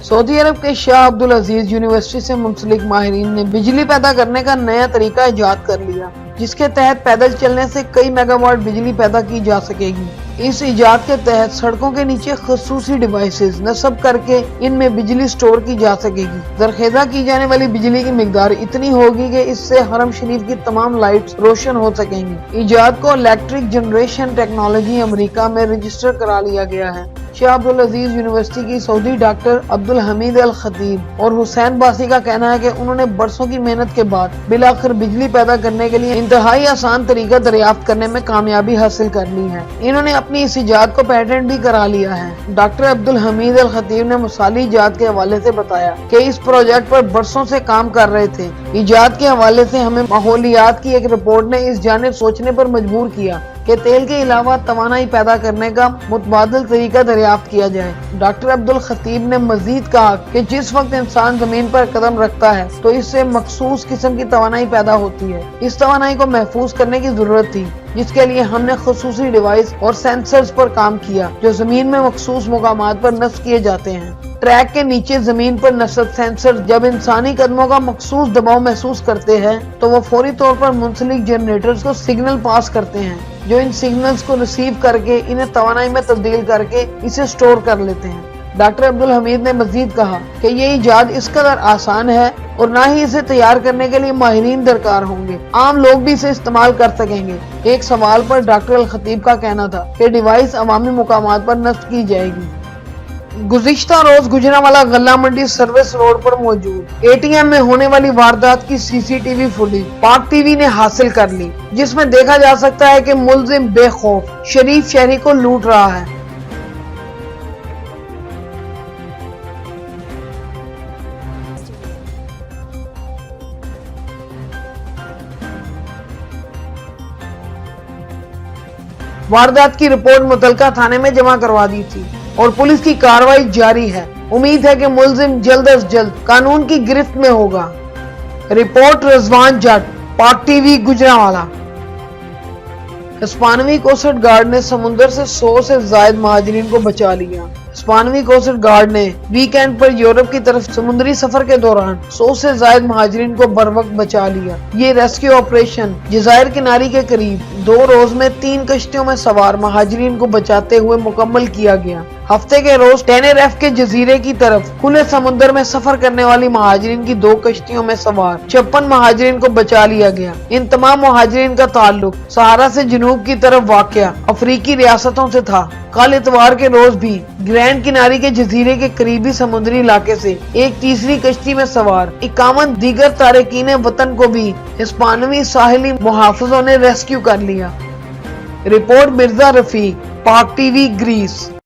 Saudi अरब के शाह अब्दुल अजीज university से मुंसलिक माहिरीन ने बिजली पैदा करने का नया तरीका इजाद कर लिया, जिसके तहत पैदल चलने से कई मेगावाट बिजली पैदा की जा सकेगी। इस इजाद के तहत सड़कों के नीचे खसूसी डिवाइसेस नस्ब करके इनमें बिजली स्टोर की जा सकेगी। दरखेजा की जाने वाली बिजली की मिकदार इतनी होगी कि इससे हरम शरीफ की तमाम लाइट्स रोशन हो सकेंगी। इजाद को इलेक्ट्रिक जनरेशन टेक्नोलॉजी अमेरिका में रजिस्टर करा लिया गया है। शाह अब्दुल अजीज यूनिवर्सिटी की सऊदी डॉक्टर अब्दुल हमीद अल खतीब और हुसैन बासी का कहना है कि उन्होंने बरसों की मेहनत के बाद बिलाखिर बिजली पैदा करने के लिए इंतहाई आसान तरीका दरियाफ्त करने में कामयाबी हासिल कर ली है। इन्होंने अपनी इस इजाद को पेटेंट भी करा लिया है। डॉक्टर अब्दुल हमीद अल खतीब ने मुसाली इजाद के हवाले से बताया कि इस प्रोजेक्ट पर बरसों से काम कर रहे थे। इजाद के हवाले से हमें माहौलियात की एक रिपोर्ट ने इस जानिब सोचने पर मजबूर किया कि तेल के अलावा तवानाई पैदा करने का मुतबादिल तरीका दरियाफ्त किया जाए। डॉक्टर अब्दुल खतीब ने मजीद कहा कि जिस वक्त इंसान जमीन पर कदम रखता है तो इससे मखसूस किस्म की तवानाई पैदा होती है। इस तवानाई को महफूज करने की जरूरत थी, जिसके लिए हमने खसूसी डिवाइस और सेंसर्स पर काम किया जो जमीन में मखसूस मुकामात पर नस्ब किए जाते हैं। ट्रैक के नीचे जमीन पर नस्ब सेंसर जब इंसानी कदमों का मखसूस दबाव महसूस करते हैं तो वो फौरी तौर पर मुंसलिक जनरेटर्स को सिग्नल पास करते हैं, जो इन सिग्नल्स को रिसीव करके इन्हें तवानाई में तब्दील करके इसे स्टोर कर लेते हैं। डॉक्टर अब्दुल हमीद ने मजीद कहा कि ये इजाद इस कदर आसान है और ना ही इसे तैयार करने के लिए माहिरीन दरकार होंगे, आम लोग भी इसे इस्तेमाल कर सकेंगे। एक सवाल पर डॉक्टर अल खतीब का कहना था कि डिवाइस अवामी मुकामात पर नस्ब की जाएगी। गुज़िश्ता रोज गुजरांवाला गल्ला मंडी सर्विस रोड पर मौजूद एटीएम में होने वाली वारदात की सीसीटीवी फुटेज पाक टीवी ने हासिल कर ली, जिसमें देखा जा सकता है कि मुलजिम बेखौफ शरीफ शहरी को लूट रहा है। वारदात की रिपोर्ट मुतलका थाने में जमा करवा दी थी और पुलिस की कार्रवाई जारी है। उम्मीद है कि मुलजिम जल्द अज जल्द कानून की गिरफ्त में होगा। रिपोर्ट रिजवान जट, पाक टीवी गुजरांवाला। हिस्पानवी कोस्ट गार्ड ने समुंदर से 100 से ज्यादा महाजरीन को बचा लिया। हिस्पानवी कोस्ट गार्ड ने वीकेंड पर यूरोप की तरफ समुद्री सफर के दौरान 100 से ज्यादा महाजरीन को बरवक्त बचा लिया। ये रेस्क्यू ऑपरेशन जज़ायर किनारी के करीब 2 रोज में 3 कश्तियों में सवार महाजरीन को बचाते हुए मुकम्मल किया गया। हफ्ते के रोज टेनेरिफ के जजीरे की तरफ खुले समुद्र में सफर करने वाली महाजरीन की 2 कश्तियों में सवार 56 महाजरीन को बचा लिया गया। इन तमाम महाजरीन का ताल्लुक सहारा से जनूब की तरफ वाक़या अफ्रीकी रियासतों से था। कल इतवार के रोज भी ग्रैंड किनारी के जजीरे के करीबी समुद्री इलाके से एक तीसरी कश्ती में सवार 51 दीगर तारकीन वतन को भी हिस्पानवी साहिली मुहाफिजों ने रेस्क्यू कर लिया। रिपोर्ट मिर्जा रफीक, पाक टीवी, ग्रीस।